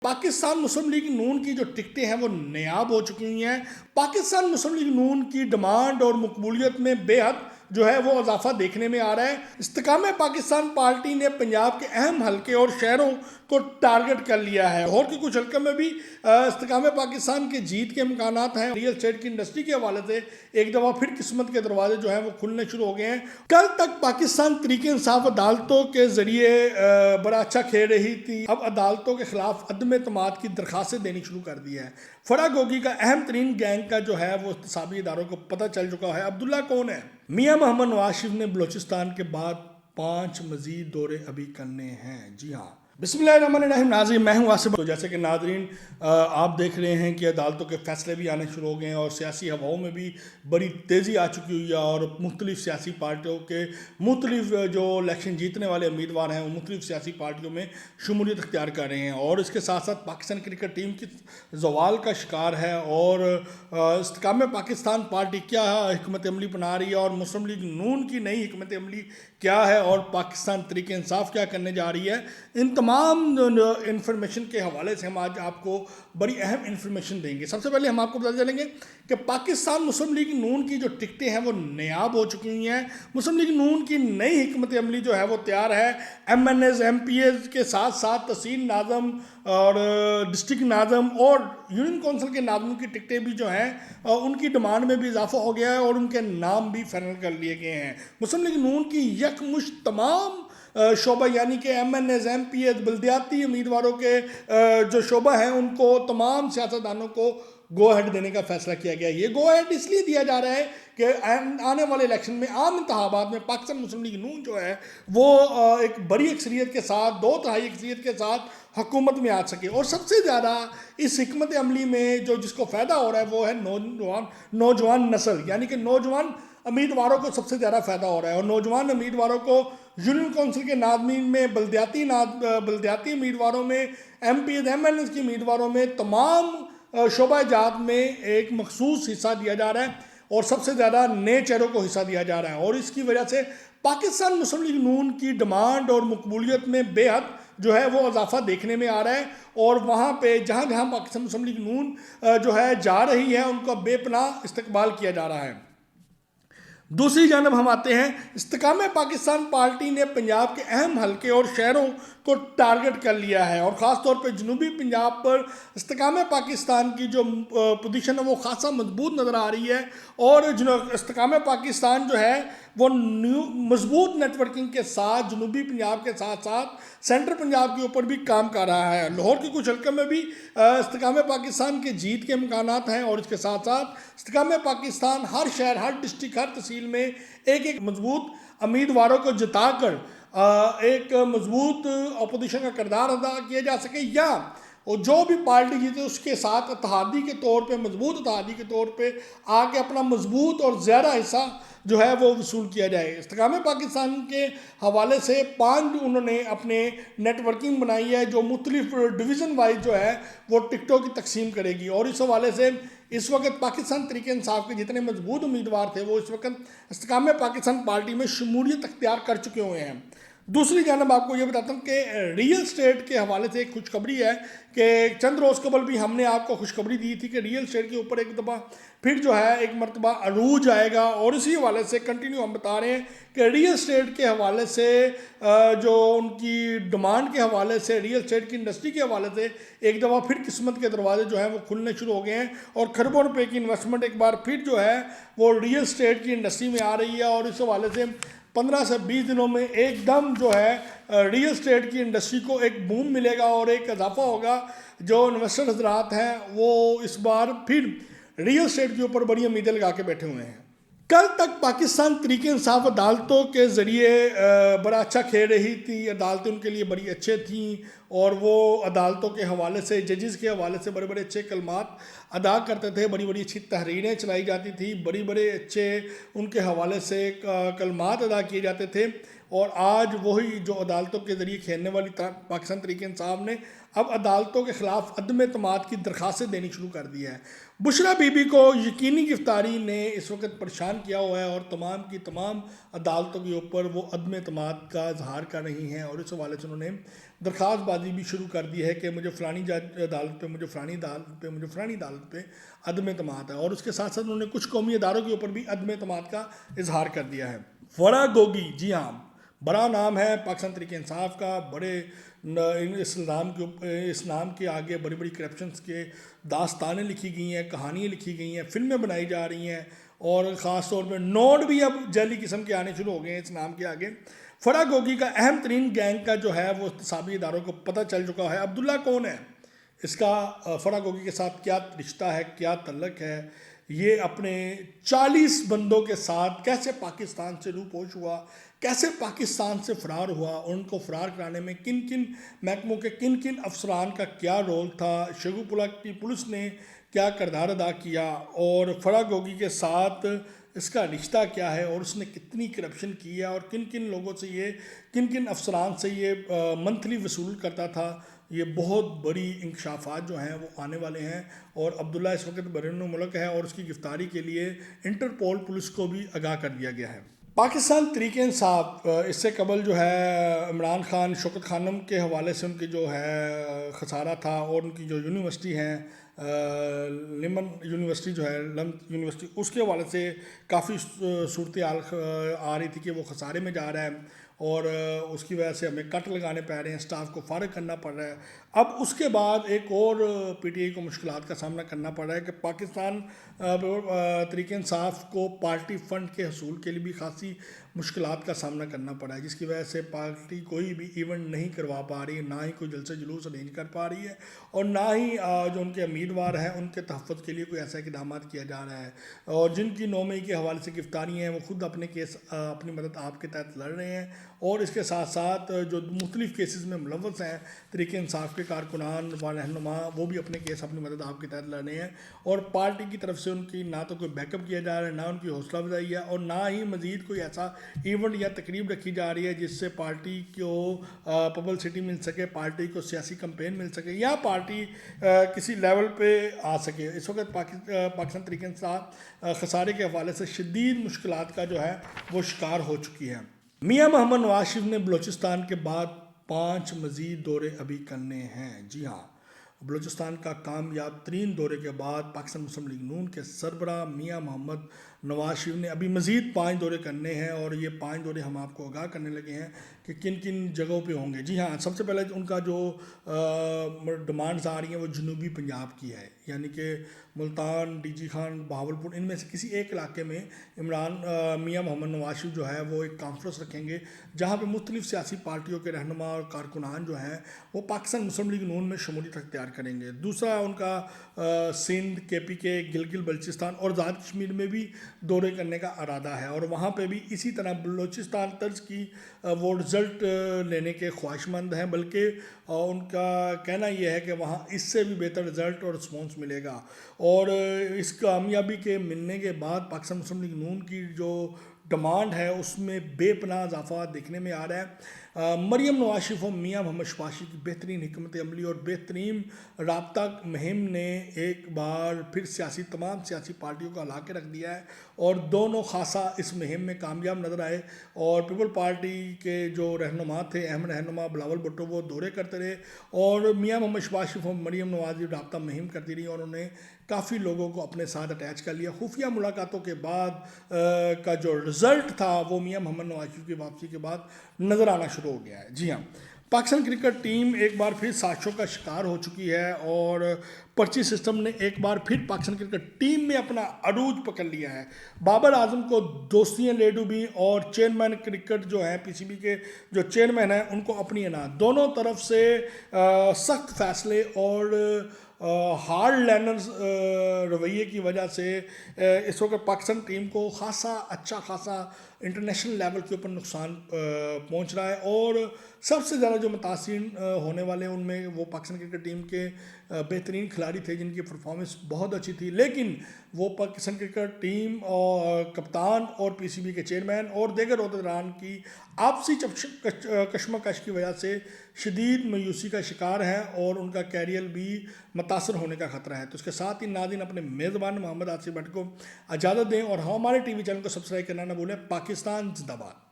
پاکستان مسلم league نون کی جو ٹکٹیں ہیں وہ نایاب ہو چکی ہیں۔ پاکستان مسلم لیگ نون کی ڈیمانڈ اور مقبولیت میں بے حد جو ہے وہ اضافہ دیکھنے میں آ رہا ہے۔ استحکام پاکستان پارٹی نے پنجاب کے اہم حلقے اور شہروں کو ٹارگٹ کر لیا ہے۔ لاہور کے کچھ حلقوں میں بھی استحکام پاکستان کے جیت کے امکانات ہیں۔ ریئل اسٹیٹ کی انڈسٹری کے حوالے سے ایک دفعہ پھر قسمت کے دروازے جو ہیں وہ کھلنے شروع ہو گئے ہیں۔ کل تک پاکستان تحریک انصاف عدالتوں کے ذریعے بڑا اچھا کھیل رہی تھی، اب عدالتوں کے خلاف عدم اعتماد کی درخواستیں دینی شروع کر دی ہے۔ فرا گوگی کا اہم ترین گینگ کا جو ہے وہ احتسابی اداروں کو پتہ چل چکا ہے۔ عبداللہ کون ہے؟ میاں محمد نواز شریف نے بلوچستان کے بعد 5 مزید دورے ابھی کرنے ہیں۔ جی ہاں، بسم اللہ الرحمن الرحیم۔ ناظرین، میں ہوں آصف۔ تو جیسے کہ ناظرین آپ دیکھ رہے ہیں کہ عدالتوں کے فیصلے بھی آنے شروع ہو گئے ہیں اور سیاسی ہواؤں میں بھی بڑی تیزی آ چکی ہوئی ہے، اور مختلف سیاسی پارٹیوں کے مختلف جو الیکشن جیتنے والے امیدوار ہیں وہ مختلف سیاسی پارٹیوں میں شمولیت اختیار کر رہے ہیں، اور اس کے ساتھ ساتھ پاکستان کرکٹ ٹیم کی زوال کا شکار ہے، اور استحکام پاکستان پارٹی کیا حکمت عملی بنا رہی ہے، اور مسلم لیگ نون کی نئی حکمت عملی کیا ہے، اور پاکستان تحریک انصاف کیا کرنے جا رہی ہے۔ ان تمام انفارمیشن کے حوالے سے ہم آج آپ کو بڑی اہم انفارمیشن دیں گے۔ سب سے پہلے ہم آپ کو بتا چلیں گے کہ پاکستان مسلم لیگ نون کی جو ٹکٹیں ہیں وہ نایاب ہو چکی ہوئی ہیں۔ مسلم لیگ نون کی نئی حکمت عملی جو ہے وہ تیار ہے۔ MNAs, MPAs کے ساتھ ساتھ تحصیل ناظم اور ڈسٹرکٹ ناظم اور یونین کونسل کے ناظموں کی ٹکٹیں بھی جو ہیں ان کی ڈیمانڈ میں بھی اضافہ ہو گیا ہے، اور ان کے نام بھی فائنل کر لیے گئے ہیں۔ مسلم لیگ نون کی یکمشت تمام شعبہ یعنی کہ MNAs, MPAs, بلدیاتی امیدواروں کے جو شعبہ ہیں ان کو تمام سیاستدانوں کو گو ہیڈ دینے کا فیصلہ کیا گیا ہے۔ یہ گو ہیڈ اس لیے دیا جا رہا ہے کہ آنے والے الیکشن میں، عام انتخابات میں پاکستان مسلم لیگ نون جو ہے وہ ایک بڑی اکثریت کے ساتھ، 2/3 اکثریت کے ساتھ حکومت میں آ سکے۔ اور سب سے زیادہ اس حکمت عملی میں جس کو فائدہ ہو رہا ہے وہ ہے نوجوان نسل، یعنی کہ نوجوان امیدواروں کو سب سے زیادہ فائدہ ہو رہا ہے، اور نوجوان امیدواروں کو یونین کونسل کے ناظمین میں، بلدیاتی امیدواروں میں، MPAs, MNAs کی امیدواروں میں، تمام شعبہ جات میں ایک مخصوص حصہ دیا جا رہا ہے، اور سب سے زیادہ نئے چہروں کو حصہ دیا جا رہا ہے، اور اس کی وجہ سے پاکستان مسلم لیگ نون کی ڈیمانڈ اور مقبولیت میں بے حد جو ہے وہ اضافہ دیکھنے میں آ رہا ہے، اور وہاں پہ جہاں جہاں پاکستان مسلم لیگ نون جو ہے جا رہی ہے ان کا بے پناہ استقبال کیا جا رہا ہے۔ دوسری جانب ہم آتے ہیں، استحکام پاکستان پارٹی نے پنجاب کے اہم حلقے اور شہروں کو ٹارگٹ کر لیا ہے، اور خاص طور پہ جنوبی پنجاب پر استحکام پاکستان کی جو پوزیشن ہے وہ خاصا مضبوط نظر آ رہی ہے، اور استحکام پاکستان جو ہے وہ مضبوط نیٹ ورکنگ کے ساتھ جنوبی پنجاب کے ساتھ ساتھ سینٹر پنجاب کے اوپر بھی کام کر رہا ہے۔ لاہور کے کچھ حلقوں میں بھی استحکام پاکستان کے جیت کے امکانات ہیں، اور اس کے ساتھ ساتھ استحکام پاکستان ہر شہر، ہر ڈسٹرکٹ، ہر تحصیل میں ایک مضبوط امیدواروں کو جتا کر ایک مضبوط اپوزیشن کا کردار ادا کیا جا سکے، یا اور جو بھی پارٹی جیتے اس کے ساتھ اتحادی کے طور پہ، مضبوط اتحادی کے طور پہ آگے اپنا مضبوط اور زیادہ حصہ جو ہے وہ وصول کیا جائے۔ استحکام پاکستان کے حوالے سے 5 انہوں نے اپنے نیٹ ورکنگ بنائی ہے جو مختلف ڈویژن وائز جو ہے وہ ٹکٹوں کی تقسیم کرے گی، اور اس حوالے سے اس وقت پاکستان تحریک انصاف کے جتنے مضبوط امیدوار تھے وہ اس وقت استحکام پاکستان پارٹی میں شمولیت اختیار کر چکے ہوئے ہیں۔ دوسری جانب آپ کو یہ بتاتا ہوں کہ ریئل اسٹیٹ کے حوالے سے ایک خوشخبری ہے کہ چند روز قبل بھی ہم نے آپ کو خوشخبری دی تھی کہ ریئل اسٹیٹ کے اوپر ایک دفعہ پھر جو ہے ایک مرتبہ عروج آئے گا، اور اسی حوالے سے کنٹینیو ہم بتا رہے ہیں کہ ریئل اسٹیٹ کے حوالے سے جو ان کی ڈیمانڈ کے حوالے سے، ریئل اسٹیٹ کی انڈسٹری کے حوالے سے ایک دفعہ پھر قسمت کے دروازے جو ہیں وہ کھلنے شروع ہو گئے ہیں، اور کھربوں روپے کی انویسٹمنٹ ایک بار پھر جو ہے وہ ریئل اسٹیٹ کی انڈسٹری میں آ رہی ہے، اور اس حوالے سے 15 سے 20 دنوں میں ایک دم جو ہے ریئل اسٹیٹ کی انڈسٹری کو ایک بوم ملے گا اور ایک اضافہ ہوگا۔ جو انویسٹر حضرات ہیں وہ اس بار پھر ریئل اسٹیٹ کے اوپر بڑی امیدیں لگا کے بیٹھے ہوئے ہیں۔ کل تک پاکستان تحریک انصاف عدالتوں کے ذریعے بڑا اچھا کھیل رہی تھی، عدالتیں ان کے لیے بڑی اچھے تھیں، اور وہ عدالتوں کے حوالے سے، ججز کے حوالے سے بڑے بڑے اچھے کلمات ادا کرتے تھے، بڑی بڑی اچھی تحریریں چلائی جاتی تھی، بڑے بڑے اچھے ان کے حوالے سے کلمات ادا کیے جاتے تھے، اور آج وہی جو عدالتوں کے ذریعے کھیلنے والی پاکستان تحریک انصاف نے اب عدالتوں کے خلاف عدم اعتماد کی درخواستیں دینی شروع کر دی ہے۔ بشرا بی بی کو یقینی گرفتاری نے اس وقت پریشان کیا ہوا ہے اور تمام کی تمام عدالتوں کے اوپر وہ عدم اعتماد کا اظہار کر رہی ہیں، اور اس حوالے سے انہوں نے درخواست بازی بھی شروع کر دی ہے کہ مجھے فلانی عدالت پہ، مجھے فلانی عدالت پہ، مجھے فلانی عدالت پہ عدم اعتماد ہے، اور اس کے ساتھ ساتھ انہوں نے کچھ قومی اداروں کے اوپر بھی عدم اعتماد کا اظہار کر دیا ہے۔ فرا گوگی، جی ہاں، بڑا نام ہے پاکستان تحریک انصاف کا، بڑے اس نام کے آگے بڑی بڑی کرپشنز کے داستانیں لکھی گئی ہیں، کہانیاں لکھی گئی ہیں، فلمیں بنائی جا رہی ہیں، اور خاص طور پہ نوٹ بھی اب جعلی قسم کے آنے شروع ہو گئے ہیں اس نام کے آگے۔ فرا گوگی کا اہم ترین گینگ کا جو ہے وہ احتسابی اداروں کو پتہ چل چکا ہے۔ عبداللہ کون ہے، اس کا فرا گوگی کے ساتھ کیا رشتہ ہے، کیا تعلق ہے، یہ اپنے 40 بندوں کے ساتھ کیسے پاکستان سے روپوش ہوا، کیسے پاکستان سے فرار ہوا، ان کو فرار کرانے میں کن کن محکموں کے کن کن افسران کا کیا رول تھا، شیخوپورہ کی پولیس نے کیا کردار ادا کیا، اور فرا گوگی کے ساتھ اس کا رشتہ کیا ہے، اور اس نے کتنی کرپشن کی ہے، اور کن کن لوگوں سے یہ، کن کن افسران سے یہ منتھلی وصول کرتا تھا، یہ بہت بڑی انکشافات جو ہیں وہ آنے والے ہیں۔ اور عبداللہ اس وقت بیرون ملک ہے، اور اس کی گرفتاری کے لیے انٹرپول پولیس کو بھی آگاہ کر دیا گیا ہے۔ پاکستان تحریک انصاف اس سے قبل جو ہے عمران خان، شوکت خانم کے حوالے سے ان کی جو ہے خسارہ تھا، اور ان کی جو یونیورسٹی ہیں لیمن یونیورسٹی جو ہے، لندن یونیورسٹی، اس کے حوالے سے کافی صورتحال آ رہی تھی کہ وہ خسارے میں جا رہا ہے، اور اس کی وجہ سے ہمیں کٹ لگانے پڑ رہے ہیں، سٹاف کو فارغ کرنا پڑ رہا ہے۔ اب اس کے بعد ایک اور پی ٹی آئی کو مشکلات کا سامنا کرنا پڑ رہا ہے کہ پاکستان تحریک انصاف کو پارٹی فنڈ کے حصول کے لیے بھی خاصی مشکلات کا سامنا کرنا پڑا ہے، جس کی وجہ سے پارٹی کوئی بھی ایونٹ نہیں کروا پا رہی ہے، نہ ہی کوئی جلسے جلوس ارینج کر پا رہی ہے، اور نہ ہی جو ان کے امیدوار ہیں ان کے تحفظ کے لیے کوئی ایسا اقدامات کیا جا رہا ہے، اور جن کی 9 مئی کے حوالے سے گرفتاری ہیں وہ خود اپنے کیس اپنی مدد آپ کے تحت لڑ رہے ہیں، اور اس کے ساتھ ساتھ جو مختلف کیسز میں ملوث ہیں تحریک انصاف کے کارکنان و رہنما، وہ بھی اپنے کیس اپنی مدد آپ کے تحت لڑ رہے ہیں، اور پارٹی کی طرف سے ان کی نہ تو کوئی بیک اپ کیا جا رہا ہے، نہ ان کی حوصلہ افزائی ہے، اور نہ ہی مزید کوئی ایسا ایونٹ یا تقریب رکھی جا رہی ہے جس سے پارٹی کو پبلسٹی مل سکے، پارٹی کو سیاسی کمپین مل سکے، یا پارٹی کسی لیول پہ آ سکے۔ اس وقت پاکستان تحریک انصاف خسارے کے حوالے سے شدید مشکلات کا جو ہے وہ شکار ہو چکی ہے۔ میاں محمد نواز شریف نے بلوچستان کے بعد 5 مزید دورے ابھی کرنے ہیں، جی ہاں، بلوچستان کا کامیاب ترین دورے کے بعد پاکستان مسلم لیگ نون کے سربراہ میاں محمد نواز شریف نے ابھی مزید 5 دورے کرنے ہیں، اور یہ 5 دورے ہم آپ کو آگاہ کرنے لگے ہیں کہ کن کن جگہوں پہ ہوں گے۔ جی ہاں، سب سے پہلے ان کا جو ڈیمانڈز آ رہی ہیں وہ جنوبی پنجاب کی ہے، یعنی کہ ملتان، ڈی جی خان، بہاولپور، ان میں سے کسی ایک علاقے میں میاں محمد نواز شریف جو ہے وہ ایک کانفرنس رکھیں گے، جہاں پہ مختلف سیاسی پارٹیوں کے رہنما اور کارکنان جو ہیں وہ پاکستان مسلم لیگ نون میں شمولیت اختیار کریں گے۔ دوسرا ان کا سندھ، کے پی کے، گلگت بلچستان اور آزاد کشمیر میں بھی دورے کرنے کا ارادہ ہے، اور وہاں پہ بھی اسی طرح بلوچستان طرز کی وہ رزلٹ لینے کے خواہش مند ہیں، بلکہ ان کا کہنا یہ ہے کہ وہاں اس سے بھی بہتر رزلٹ اور رسپانس ملے گا، اور اس کامیابی کے ملنے کے بعد پاکستان مسلم لیگ نون کی جو ڈیمانڈ ہے اس میں بے پناہ اضافہ دیکھنے میں آ رہا ہے۔ مریم نواز شریف اور میاں محمد شہباز شریف کی بہترین حکمت عملی اور بہترین رابطہ مہم نے ایک بار پھر تمام سیاسی پارٹیوں کو ہلا کے رکھ دیا ہے، اور دونوں خاصا اس مہم میں کامیاب نظر آئے، اور پیپل پارٹی کے جو رہنما تھے، اہم رہنما بلاول بھٹو، وہ دورے کرتے رہے، اور میاں محمد شہباز شریف اور مریم نواز شریف رابطہ مہم کرتی رہی، اور انہوں نے کافی لوگوں کو اپنے ساتھ اٹیچ کر لیا۔ خفیہ ملاقاتوں کے بعد کا جو رزلٹ تھا وہ میاں محمد نواز شریف کی واپسی کے بعد نظر آنا شروع ہو گیا ہے۔ جی ہاں، پاکستان کرکٹ ٹیم ایک بار پھر سازشوں کا شکار ہو چکی ہے، اور پرچی سسٹم نے ایک بار پھر پاکستان کرکٹ ٹیم میں اپنا عروج پکڑ لیا ہے۔ بابر اعظم کو دوستیاں لے ڈوبی، اور چیئرمین کرکٹ جو ہیں پی سی بی کے جو چیئرمین ہیں ان کو اپنی دونوں طرف سے سخت فیصلے اور ہارڈ لینرز رویے کی وجہ سے اس وقت پاکستان ٹیم کو اچھا خاصا انٹرنیشنل لیول کے اوپر نقصان پہنچ رہا ہے، اور سب سے زیادہ جو متاثرین ہونے والے ہیں ان میں وہ پاکستان کرکٹ ٹیم کے بہترین کھلاڑی تھے جن کی پرفارمنس بہت اچھی تھی، لیکن وہ پاکستان کرکٹ ٹیم اور کپتان اور پی سی بی کے چیئرمین اور دیگر عہدیداران کی آپسی کشمکش کی وجہ سے شدید مایوسی کا شکار ہے اور ان کا کیریئر بھی متاثر ہونے کا خطرہ ہے۔ تو اس کے ساتھ ہی ناظرین اپنے میزبان محمد آصف بٹ کو اجازت دیں اور ہمارے ٹی وی چینل کو سبسکرائب کرنا نہ بھولیں۔ پاکستان زندہ باد۔